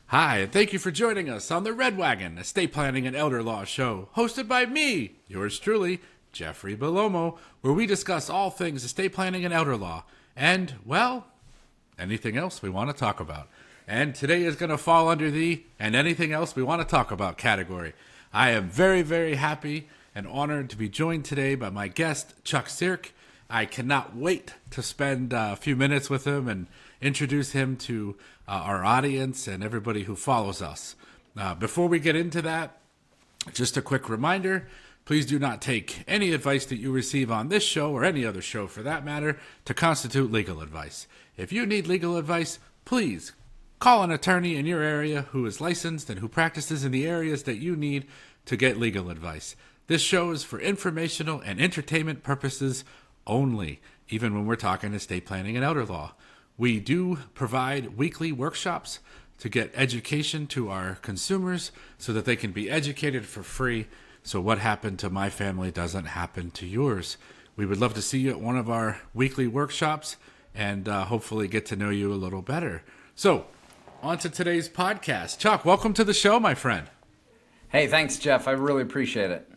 Hi, and thank you for joining us on the Red Wagon Estate Planning and Elder Law Show, hosted by me, yours truly, Jeffrey Belomo, where we discuss all things estate planning and elder law, and, well, anything else we want to talk about. And today is going to fall under the and anything else we want to talk about category. I am very, very happy and honored to be joined today by my guest, Chuck Sierk. I cannot wait to spend a few minutes with him and introduce him to our audience and everybody who follows us. Before we get into that, just a quick reminder, please do not take any advice that you receive on this show or any other show for that matter to constitute legal advice. If you need legal advice, please call an attorney in your area who is licensed and who practices in the areas that you need to get legal advice. This show is for informational and entertainment purposes only, even when we're talking estate planning and elder law. We do provide weekly workshops to get education to our consumers so that they can be educated for free. So what happened to my family doesn't happen to yours. We would love to see you at one of our weekly workshops and hopefully get to know you a little better. So on to today's podcast. Chuck, welcome to the show, my friend. Hey, thanks, Jeff. I really appreciate it.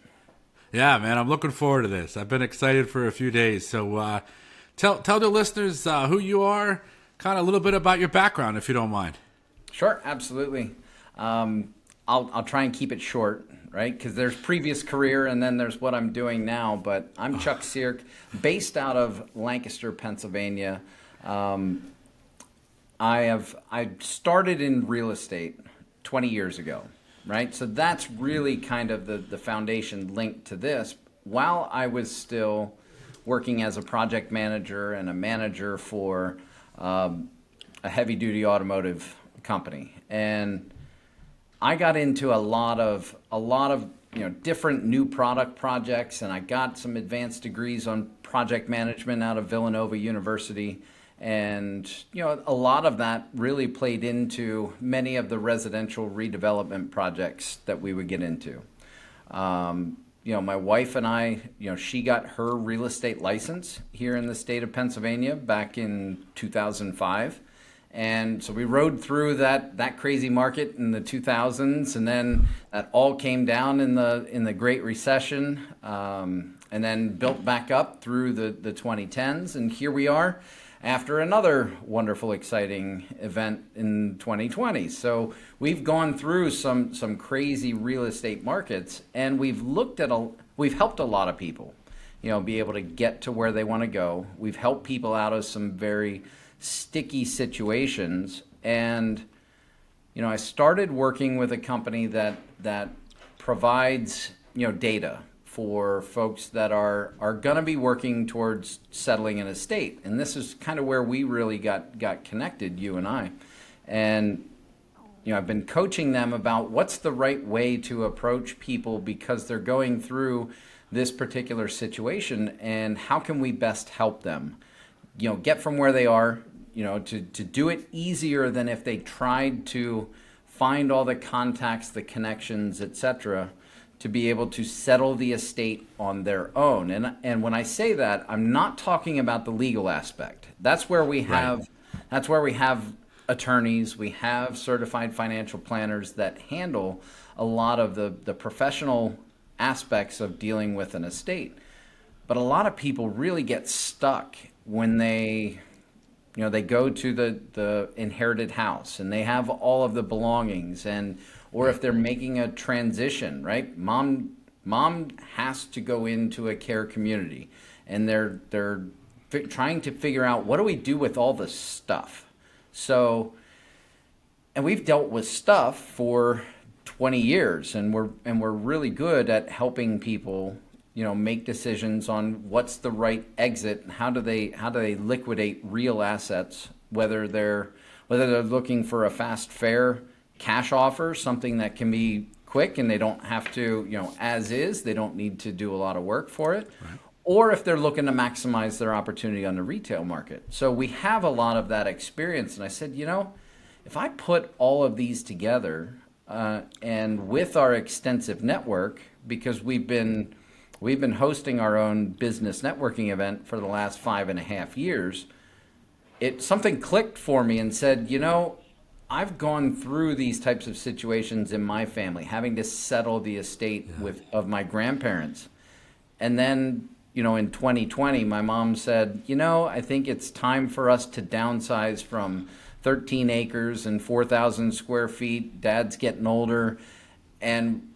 Yeah, man, I'm looking forward to this. I've been excited for a few days. So tell the listeners who you are, kind of a little bit about your background, if you don't mind. Sure, absolutely. I'll try and keep it short, right? Because there's previous career and then there's what I'm doing now. But I'm Chuck Sierk, based out of Lancaster, Pennsylvania. I started in real estate 20 years ago, right? So that's really kind of the foundation linked to this. While I was still working as a project manager and a manager for a heavy-duty automotive company, and I got into a lot of different new product projects, and I got some advanced degrees on project management out of Villanova University. And, a lot of that really played into many of the residential redevelopment projects that we would get into. My wife and I, she got her real estate license here in the state of Pennsylvania back in 2005. And so we rode through that crazy market in the 2000s, and then that all came down in the Great Recession, and then built back up through the 2010s. And here we are after another wonderful, exciting event in 2020. So we've gone through some crazy real estate markets, and we've helped a lot of people, be able to get to where they want to go. We've helped people out of some very sticky situations, and I started working with a company that provides data for folks that are going to be working towards settling an estate. And this is kind of where we really got connected, you and I. And I've been coaching them about what's the right way to approach people because they're going through this particular situation, and how can we best help them get from where they are, to do it easier than if they tried to find all the contacts, the connections, etc., to be able to settle the estate on their own. And when I say that, I'm not talking about the legal aspect. That's where we have attorneys, we have certified financial planners that handle a lot of the professional aspects of dealing with an estate. But a lot of people really get stuck when they go to the inherited house and they have all of the belongings, or if they're making a transition, right? Mom has to go into a care community, and they're trying to figure out, what do we do with all this stuff? So, and we've dealt with stuff for 20 years, and we're really good at helping people, make decisions on what's the right exit, and how do they liquidate real assets, whether they're looking for a fast, fair cash offer, something that can be quick and they don't have to, as is, they don't need to do a lot of work for it. Right. Or if they're looking to maximize their opportunity on the retail market. So we have a lot of that experience. And I said, if I put all of these together and with our extensive network, because we've been hosting our own business networking event for the last 5.5 years, something clicked for me and said, I've gone through these types of situations in my family, having to settle the estate of my grandparents. And then, in 2020, my mom said, I think it's time for us to downsize from 13 acres and 4,000 square feet. Dad's getting older. And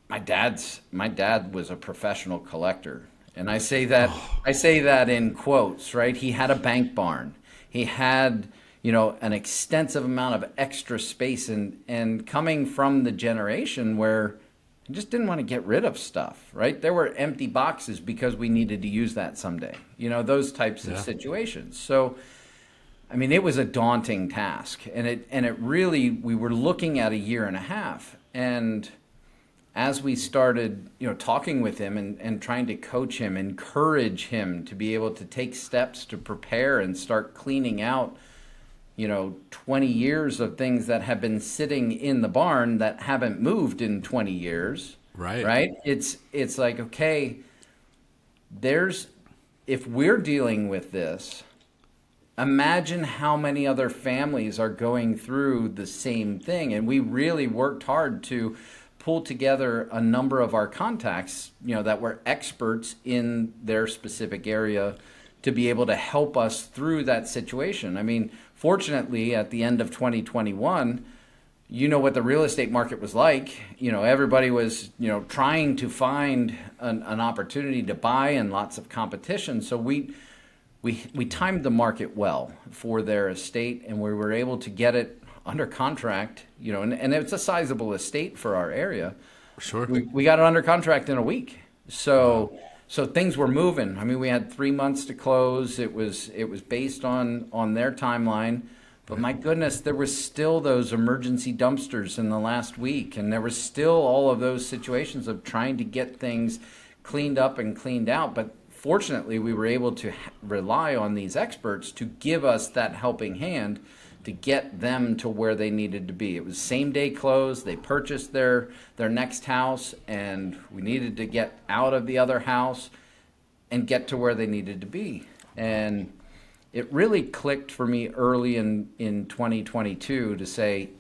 my dad was a professional collector. And I say that in quotes, right? He had a bank barn. He had, an extensive amount of extra space, and coming from the generation where I just didn't want to get rid of stuff, right? There were empty boxes because we needed to use that someday, those types of situations. So, I mean, it was a daunting task, and it really, we were looking at a year and a half. And as we started, talking with him and trying to coach him, encourage him to be able to take steps to prepare and start cleaning out, 20 years of things that have been sitting in the barn that haven't moved in 20 years. Right. It's like, okay, if we're dealing with this, imagine how many other families are going through the same thing. And we really worked hard to pull together a number of our contacts, that were experts in their specific area to be able to help us through that situation. I mean, fortunately, at the end of 2021, what the real estate market was like. Everybody was, trying to find an opportunity to buy, and lots of competition. So we timed the market well for their estate, and we were able to get it under contract, and it's a sizable estate for our area. Sure. We got it under contract in a week. So things were moving. I mean, we had 3 months to close. It was based on their timeline. But my goodness, there was still those emergency dumpsters in the last week. And there was still all of those situations of trying to get things cleaned up and cleaned out. But fortunately, we were able to rely on these experts to give us that helping hand to get them to where they needed to be. It was same day close. They purchased their next house, and we needed to get out of the other house and get to where they needed to be. And it really clicked for me early in 2022 to say,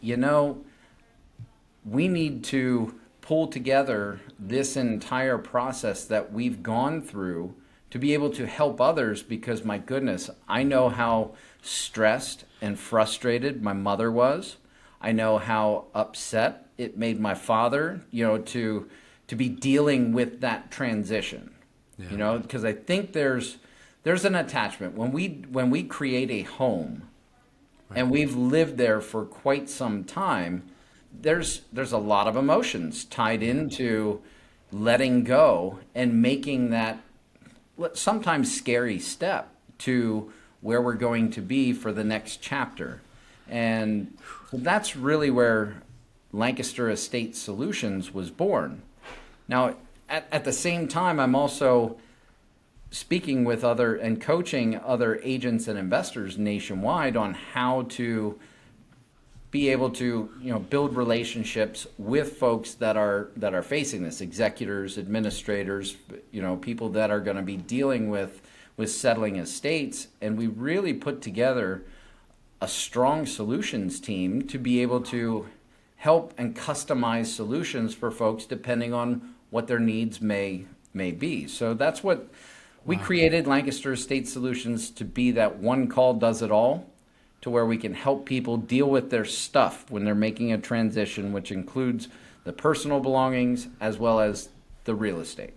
we need to pull together this entire process that we've gone through to be able to help others, because my goodness, I know how stressed and frustrated my mother was. I know how upset it made my father, to be dealing with that transition. Because I think there's an attachment when we create a home, and we've lived there for quite some time. There's a lot of emotions tied into letting go and making that sometimes scary step to where we're going to be for the next chapter. And that's really where Lancaster Estate Solutions was born. Now, at the same time, I'm also speaking with and coaching other agents and investors nationwide on how to be able to, build relationships with folks that are facing this, executors, administrators, people that are going to be dealing with settling estates. And we really put together a strong solutions team to be able to help and customize solutions for folks depending on what their needs may be. So that's what we created Lancaster Estate Solutions to be, that one call does it all, to where we can help people deal with their stuff when they're making a transition, which includes the personal belongings as well as the real estate.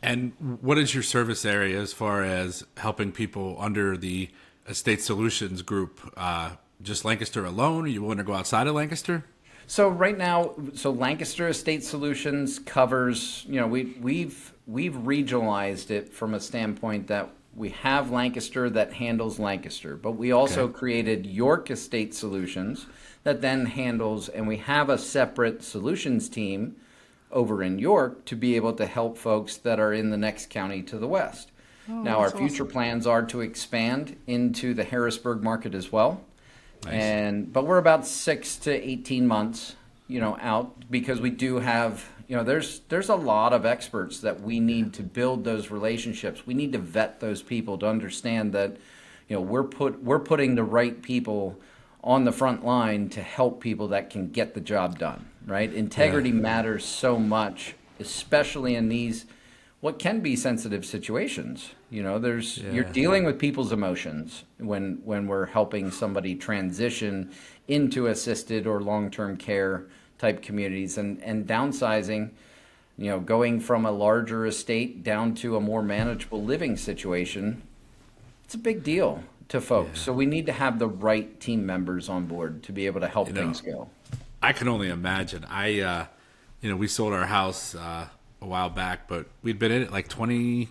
And what is your service area as far as helping people under the Estate Solutions group? Just Lancaster alone? Are you willing to go outside of Lancaster? So right now, Lancaster Estate Solutions covers, we've regionalized it from a standpoint that we have Lancaster that handles Lancaster, but we also created York Estate Solutions that then handles, and we have a separate solutions team over in York to be able to help folks that are in the next county to the west. Now, our future plans are to expand into the Harrisburg market as well. Nice. But we're about 6 to 18 months, out, because we do have, there's a lot of experts that we need to build those relationships. We need to vet those people to understand that, we're putting the right people on the front line to help people that can get the job done, right? Integrity matters so much, especially in these what can be sensitive situations. You're dealing with people's emotions when we're helping somebody transition into assisted or long-term care type communities, and downsizing, going from a larger estate down to a more manageable living situation. It's a big deal to folks. So we need to have the right team members on board to be able to help things go. I can only imagine. We sold our house a while back, but we'd been in it like 20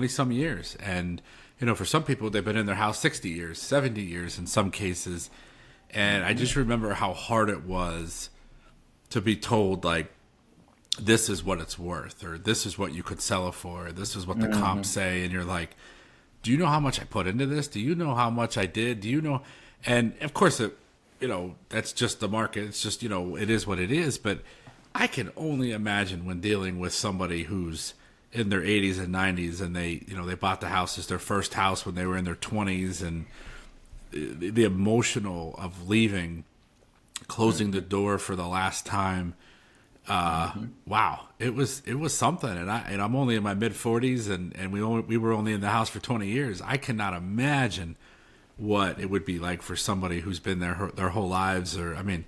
some years. And, for some people, they've been in their house 60 years, 70 years in some cases. And I just remember how hard it was to be told, like, this is what it's worth, or this is what you could sell it for, or this is what the comps say. And you're like, do you know how much I put into this? Do you know how much I did? Do you know? And of course, that's just the market. It's just, it is what it is. But I can only imagine when dealing with somebody who's in their 80s and 90s, and they bought the house as their first house when they were in their 20s, and the emotional of leaving, closing the door for the last time. Wow, it was something. And I'm only in my mid 40s, and we were only in the house for 20 years. I cannot imagine what it would be like for somebody who's been there their whole lives. Or, I mean,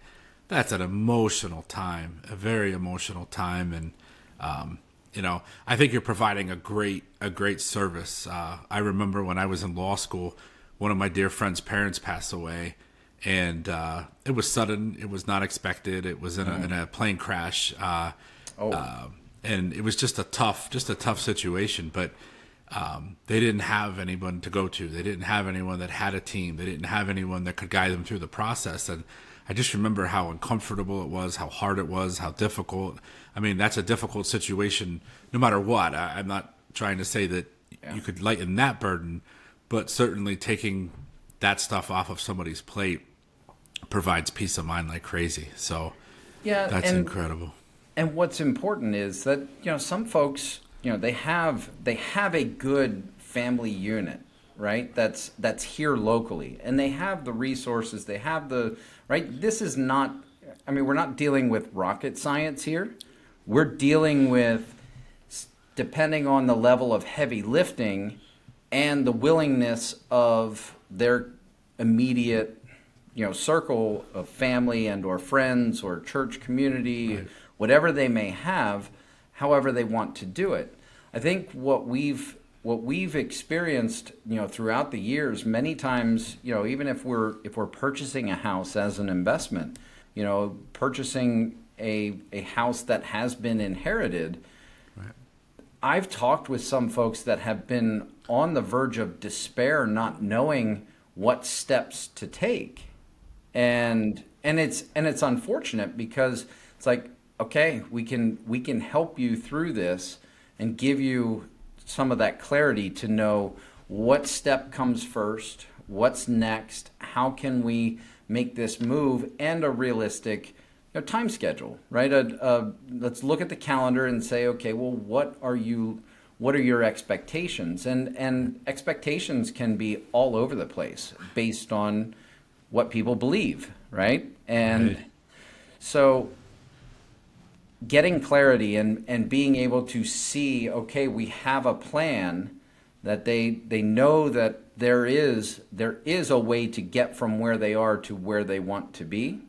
that's an emotional time, a very emotional time. And, I think you're providing a great service. I remember when I was in law school, one of my dear friend's parents passed away, and it was sudden. It was not expected. It was in a plane crash. And it was just a tough situation, but they didn't have anyone to go to. They didn't have anyone that had a team. They didn't have anyone that could guide them through the process. And I just remember how uncomfortable it was, how hard it was, how difficult. I mean, that's a difficult situation no matter what. I'm not trying to say that you could lighten that burden, but certainly taking that stuff off of somebody's plate provides peace of mind like crazy. So that's incredible. And what's important is that, some folks, they have a good family unit, right? That's here locally, and they have the resources, they have right? This is not, we're not dealing with rocket science here. We're dealing with, depending on the level of heavy lifting and the willingness of their immediate, circle of family and or friends or church community, right, whatever they may have, however they want to do it. I think what we've experienced, throughout the years, many times, even if we're purchasing a house as an investment, purchasing a house that has been inherited, right, I've talked with some folks that have been on the verge of despair, not knowing what steps to take. And it's unfortunate, because it's like, okay, we can help you through this and give you some of that clarity to know what step comes first, what's next, how can we make this move, and a realistic time schedule, right? Let's look at the calendar and say, okay, well, what are your expectations? And expectations can be all over the place based on what people believe, right? And right. So getting clarity and being able to see, okay, we have a plan, that they know that there is a way to get from where they are to where they want to be.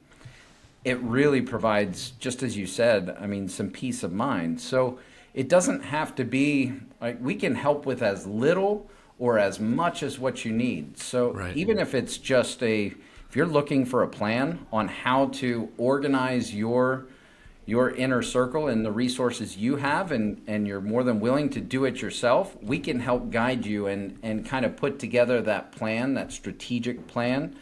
It really provides, just as you said, some peace of mind. So it doesn't have to be like, we can help with as little or as much as what you need. So right. Even if it's just if you're looking for a plan on how to organize your inner circle and the resources you have, and you're more than willing to do it yourself, we can help guide you and kind of put together that plan, that strategic plan.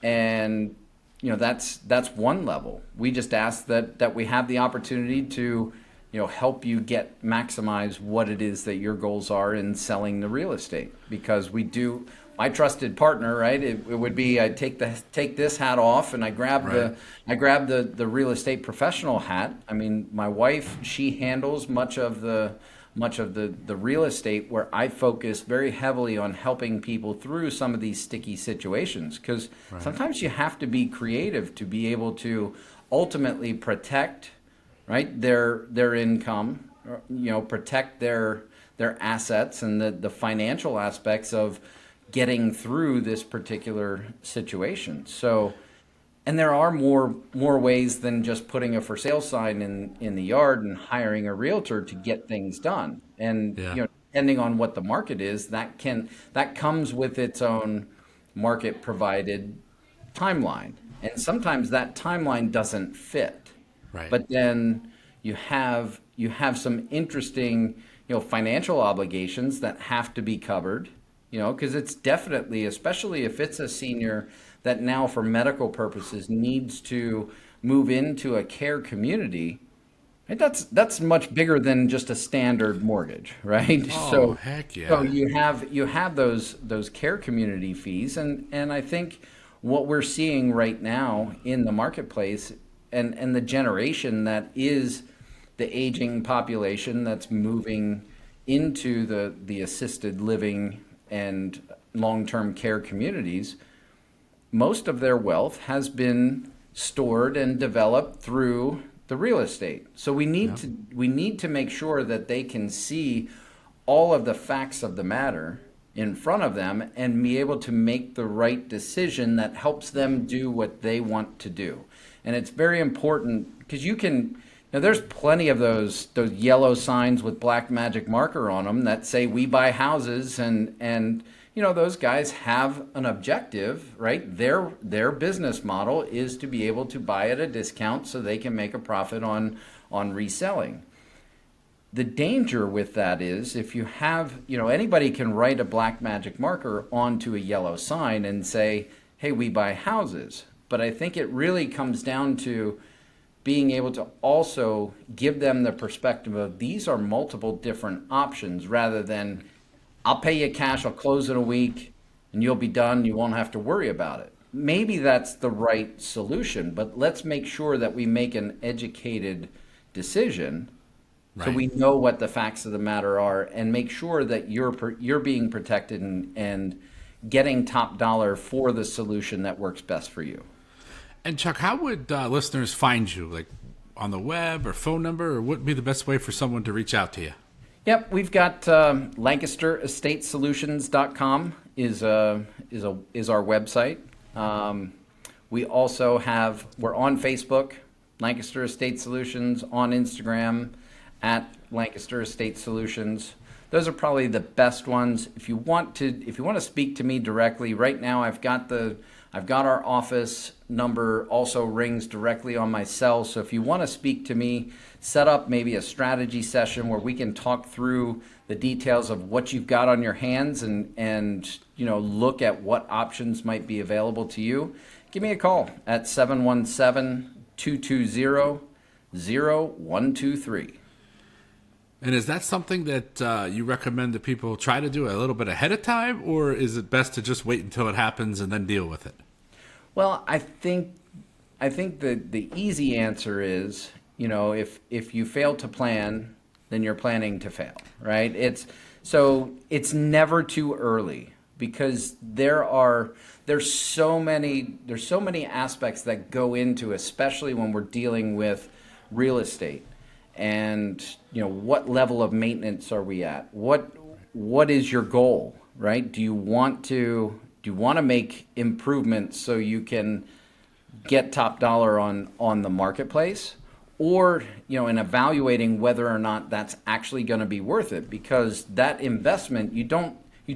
And that's one level. We just ask that we have the opportunity to help you maximize what it is that your goals are in selling the real estate, because we do. My trusted partner, right? It would be, I take this hat off and I grab the real estate professional hat. My wife, she handles much of the much of the real estate, where I focus very heavily on helping people through some of these sticky situations. Because sometimes you have to be creative to be able to ultimately protect, right, their income, protect their assets and the financial aspects of getting through this particular situation. So, and there are more ways than just putting a for sale sign in the yard and hiring a realtor to get things done. And Yeah. depending on what the market is, that comes with its own market provided timeline. And sometimes that timeline doesn't fit. Right. But then you have some interesting, financial obligations that have to be covered, because it's definitely, especially if it's a senior that now for medical purposes needs to move into a care community, right? That's much bigger than just a standard mortgage, right? Oh, heck yeah. So you have those care community fees, and I think what we're seeing right now in the marketplace, and the generation that is the aging population that's moving into the assisted living and long-term care communities, most of their wealth has been stored and developed through the real estate. So we need to make sure that they can see all of the facts of the matter in front of them and be able to make the right decision that helps them do what they want to do. And it's very important because there's plenty of those yellow signs with black magic marker on them that say we buy houses, and those guys have an objective, right? Their business model is to be able to buy at a discount so they can make a profit on reselling. The danger with that is if you have, anybody can write a black magic marker onto a yellow sign and say, hey, we buy houses. But I think it really comes down to being able to also give them the perspective of these are multiple different options, rather than I'll pay you cash, I'll close in a week, and you'll be done. You won't have to worry about it. Maybe that's the right solution, but let's make sure that we make an educated decision so we know what the facts of the matter are, and make sure that you're being protected and getting top dollar for the solution that works best for you. And Chuck, how would listeners find you? Like on the web or phone number, or what would be the best way for someone to reach out to you? Yep, we've got LancasterEstateSolutions.com is our website. We also we're on Facebook, Lancaster Estate Solutions, on Instagram at Lancaster Estate Solutions. Those are probably the best ones. If you want to speak to me directly, right now I've got our office number also rings directly on my cell. So if you want to speak to me, set up maybe a strategy session where we can talk through the details of what you've got on your hands and look at what options might be available to you. Give me a call at 717-220-0123. And is that something that you recommend that people try to do a little bit ahead of time, or is it best to just wait until it happens and then deal with it? Well, I think the easy answer is, if you fail to plan, then you're planning to fail, right? It's never too early, because there's so many aspects that go into, especially when we're dealing with real estate. And what level of maintenance are we at? What is your goal, right? Do you want to make improvements so you can get top dollar on the marketplace, or in evaluating whether or not that's actually going to be worth it? Because that investment you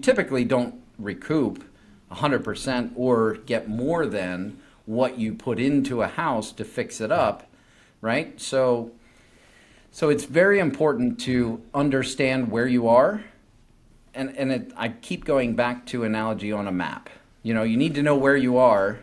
typically don't recoup 100% or get more than what you put into a house to fix it up, right? So it's very important to understand where you are. And I keep going back to analogy on a map. You need to know where you are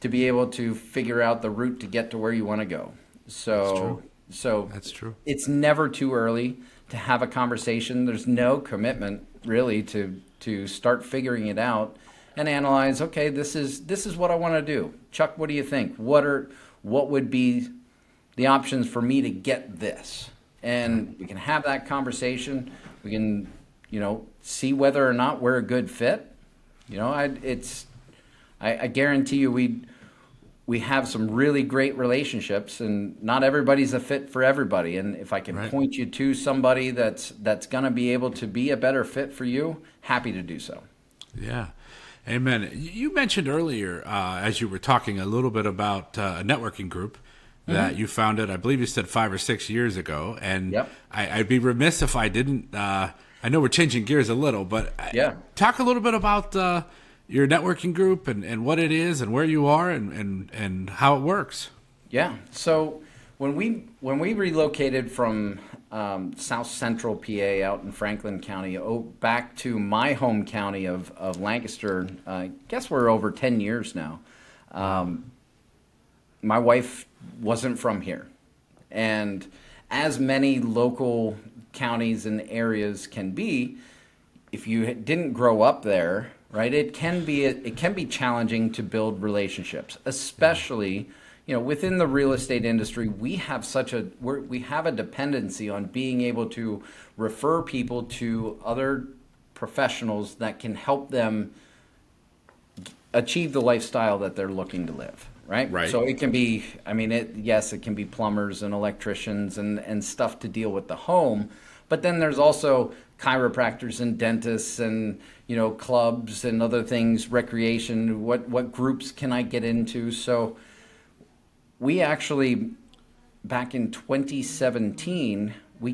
to be able to figure out the route to get to where you want to go. That's true. It's never too early to have a conversation. There's no commitment really to start figuring it out and analyze, okay, this is what I want to do. Chuck, what do you think? What would be the options for me to get this? and we can have that conversation. We can, see whether or not we're a good fit. I guarantee you we have some really great relationships, and not everybody's a fit for everybody. And if I can point you to somebody that's going to be able to be a better fit for you, happy to do so. Yeah. Amen. You mentioned earlier, as you were talking a little bit about a networking group that you founded, I believe you said 5 or 6 years ago. And I'd be remiss if I didn't, I know we're changing gears a little, but talk a little bit about your networking group and what it is and where you are and how it works. Yeah. So when we relocated from South Central PA out in Franklin County back to my home county of Lancaster, I guess we're over 10 years now. My wife wasn't from here. And as many local counties and areas can be, if you didn't grow up there, right, it can be challenging to build relationships, especially within the real estate industry. We have a dependency on being able to refer people to other professionals that can help them achieve the lifestyle that they're looking to live. Right. So it can be, it can be plumbers and electricians and stuff to deal with the home. But then there's also chiropractors and dentists and, clubs and other things, recreation. What groups can I get into? So we actually, back in 2017, we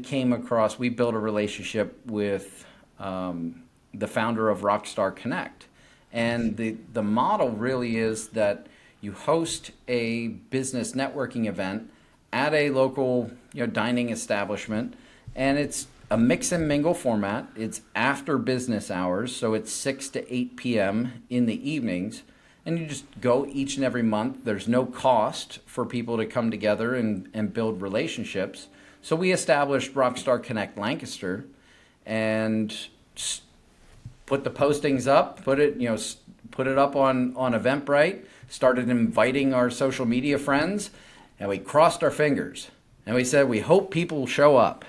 built a relationship with the founder of Rockstar Connect. And the model really is that you host a business networking event at a local dining establishment, and it's a mix and mingle format. It's after business hours, so it's 6 to 8 p.m. in the evenings, and you just go each and every month. There's no cost for people to come together and build relationships. So we established Rockstar Connect Lancaster and put the postings up, put it up on Eventbrite, started inviting our social media friends, and we crossed our fingers. And we said, we hope people show up.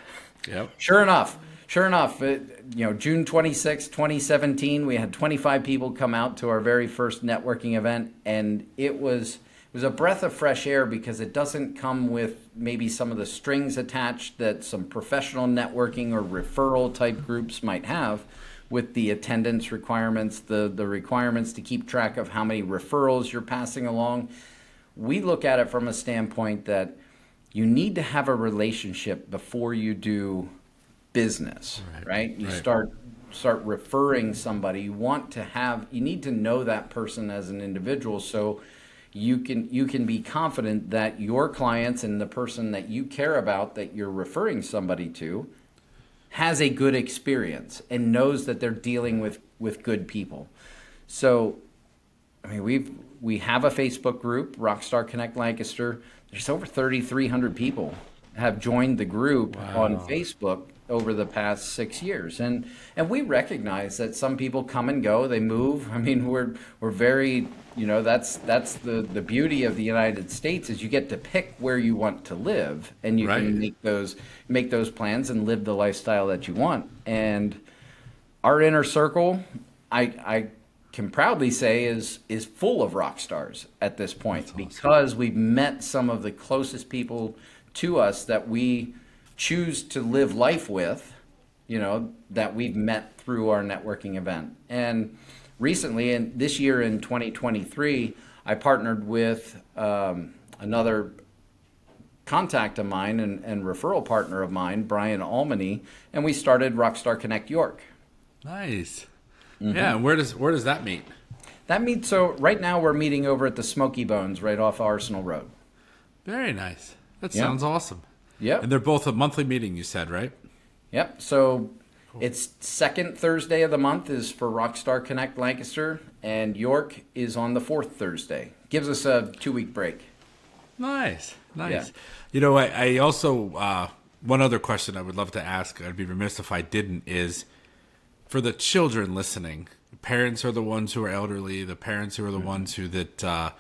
Yep. Sure enough, June 26, 2017, we had 25 people come out to our very first networking event, and it was a breath of fresh air because it doesn't come with maybe some of the strings attached that some professional networking or referral type groups might have, with the attendance requirements, the requirements to keep track of how many referrals you're passing along. We look at it from a standpoint that you need to have a relationship before you do business, right? You start referring somebody. You need to know that person as an individual, so you can be confident that your clients and the person that you care about that you're referring somebody to has a good experience and knows that they're dealing with good people. So, we have a Facebook group, Rockstar Connect Lancaster. There's over 3,300 people have joined the group on Facebook over the past 6 years, and we recognize that some people come and go, they move. We're very, that's the beauty of the United States is you get to pick where you want to live, and you can make those plans and live the lifestyle that you want. And our inner circle, I can proudly say is full of rock stars at this point. That's because awesome. We've met some of the closest people to us that we choose to live life with, that we've met through our networking event. And recently, and this year in 2023, I partnered with another contact of mine and referral partner of mine, Brian Almany, and we started Rockstar Connect York. Nice. Mm-hmm. Yeah, and where does that meet? So right now we're meeting over at the Smoky Bones right off Arsenal Road. Very nice. That sounds awesome. Yep. And they're both a monthly meeting, you said, right? Yep. So it's second Thursday of the month is for Rockstar Connect Lancaster, and York is on the fourth Thursday. Gives us a 2-week break. Nice. Yeah. I also, one other question I would love to ask, I'd be remiss if I didn't, is for the children listening, parents are the ones who are elderly, the parents who are the ones who are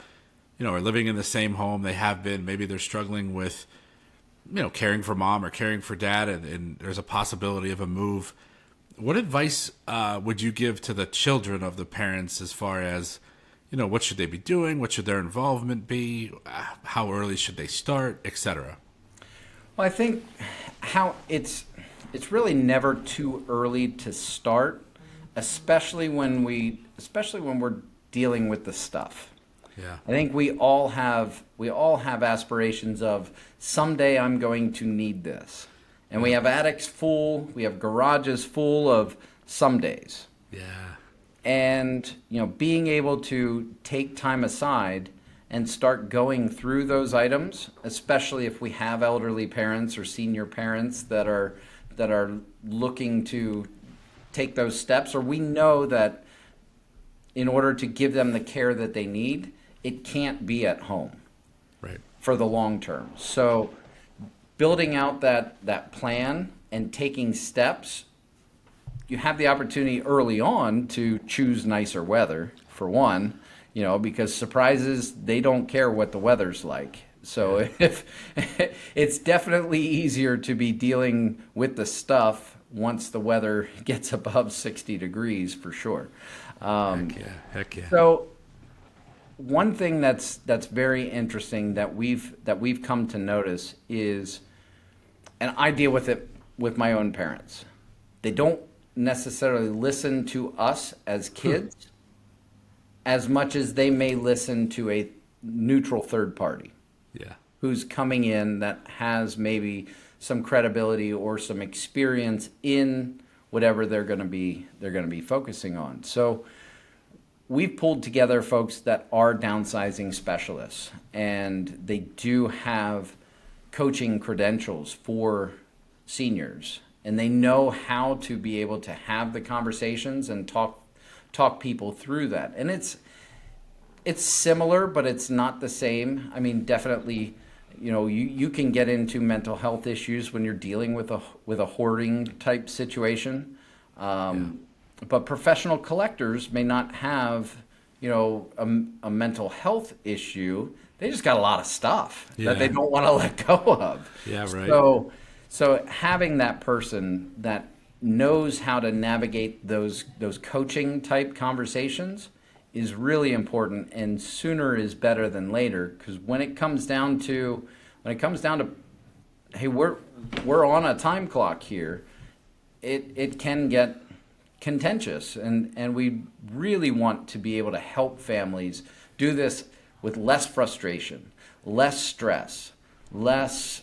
living in the same home they have been. Maybe they're struggling with caring for mom or caring for dad, and there's a possibility of a move. What advice would you give to the children of the parents as far as, what should they be doing? What should their involvement be? How early should they start, etc.? Well, I think it's really never too early to start, especially when we're dealing with the stuff. Yeah. I think we all have aspirations of someday I'm going to need this. And we have attics full, we have garages full of somedays. Yeah. And, being able to take time aside and start going through those items, especially if we have elderly parents or senior parents that are looking to take those steps, or we know that in order to give them the care that they need, it can't be at home. Right. For the long term. So building out that plan and taking steps, you have the opportunity early on to choose nicer weather, for one, because surprises, they don't care what the weather's like. So if it's definitely easier to be dealing with the stuff once the weather gets above 60 degrees, for sure. Heck yeah. So one thing that's very interesting that we've come to notice is, and I deal with it with my own parents. They don't necessarily listen to us as kids as much as they may listen to a neutral third party. Yeah. Who's coming in that has maybe some credibility or some experience in whatever they're going to be focusing on. So we've pulled together folks that are downsizing specialists, and they do have coaching credentials for seniors, and they know how to be able to have the conversations and talk people through that. And it's similar, but it's not the same. I mean, definitely, you can get into mental health issues when you're dealing with a hoarding type situation. But professional collectors may not have, a mental health issue. They just got a lot of stuff that they don't want to let go of. Yeah, right. So having that person that knows how to navigate those coaching type conversations is really important, and sooner is better than later, because when it comes down to hey, we're on a time clock here, it can get contentious, and we really want to be able to help families do this with less frustration, less stress, less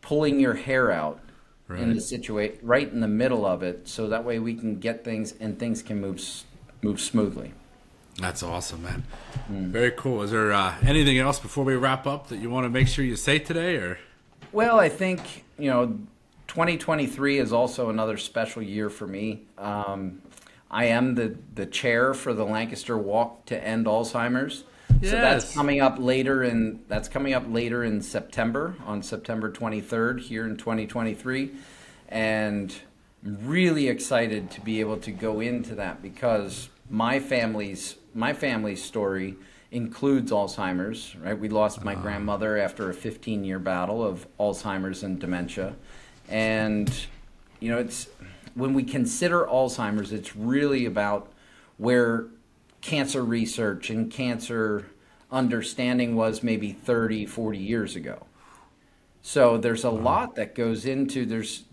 pulling your hair out in the situation, right in the middle of it, so that way we can get things and things can move smoothly. That's awesome, man. Very cool. Is there anything else before we wrap up that you want to make sure you say today, or? Well, I think 2023 is also another special year for me. I am the chair for the Lancaster Walk to End Alzheimer's. Yes. So that's coming up later in September, on September 23rd here in 2023. And I'm really excited to be able to go into that, because my family's story includes Alzheimer's, right? We lost my grandmother after a 15-year battle of Alzheimer's and dementia. And, it's when we consider Alzheimer's, it's really about where cancer research and cancer understanding was maybe 30, 40 years ago. So there's a lot that goes into,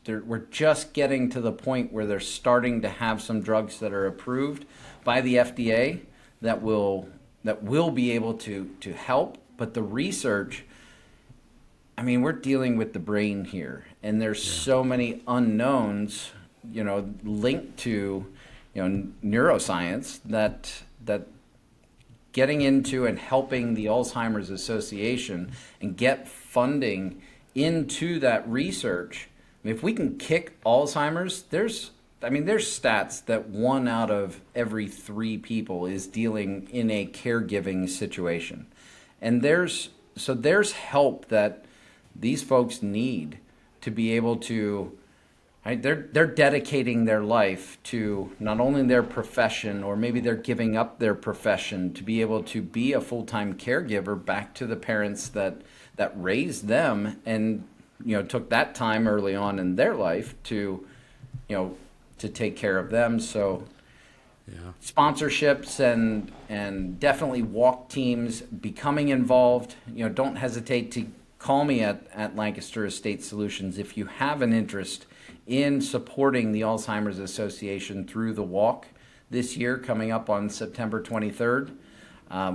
we're just getting to the point where they're starting to have some drugs that are approved by the FDA that will be able to help. But the research, I mean, we're dealing with the brain here, and there's so many unknowns, linked to, neuroscience that getting into and helping the Alzheimer's Association and get funding into that research. I mean, if we can kick Alzheimer's, there's stats that 1 out of every 3 people is dealing in a caregiving situation. And there's help that these folks need to be able to, right? They're dedicating their life to not only their profession, or maybe they're giving up their profession to be able to be a full-time caregiver back to the parents that raised them, and took that time early on in their life to, to take care of them. So Yeah. sponsorships and definitely walk teams becoming involved. Don't hesitate to call me at Lancaster Estate Solutions if you have an interest in supporting the Alzheimer's Association through the walk this year coming up on September 23rd.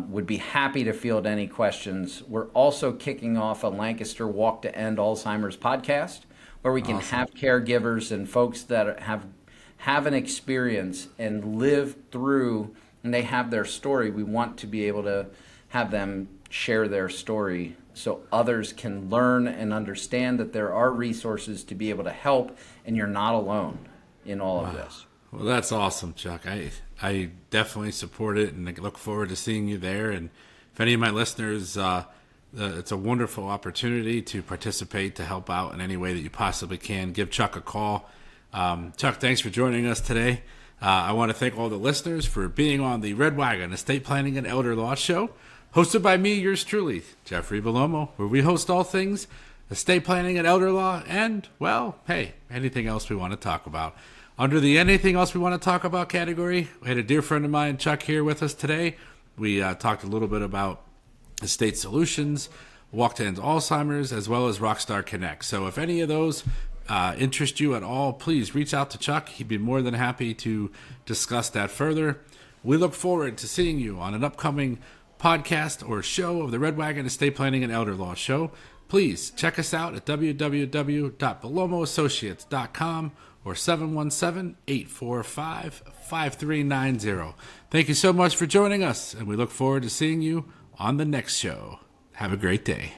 Would be happy to field any questions. We're also kicking off a Lancaster Walk to End Alzheimer's podcast where we can have caregivers and folks that have an experience and live through, and they have their story. We want to be able to have them share their story so others can learn and understand that there are resources to be able to help, and you're not alone in all of this. Well, that's awesome, Chuck. I definitely support it, and I look forward to seeing you there. And if any of my listeners, it's a wonderful opportunity to participate, to help out in any way that you possibly can. Give Chuck a call. Chuck, thanks for joining us today. I want to thank all the listeners for being on the Red Wagon Estate Planning and Elder Law Show, hosted by me, yours truly, Jeffrey Belomo, where we host all things estate planning and elder law and, well, hey, anything else we want to talk about. Under the anything else we want to talk about category, we had a dear friend of mine, Chuck, here with us today. We talked a little bit about Estate Solutions, Walk to End Alzheimer's, as well as Rockstar Connect. So if any of those interest you at all, please reach out to Chuck. He'd be more than happy to discuss that further. We look forward to seeing you on an upcoming podcast or show of the Red Wagon Estate Planning and Elder Law Show. Please check us out at www.belomoassociates.com or 717-845-5390. Thank you so much for joining us, and we look forward to seeing you on the next show. Have a great day.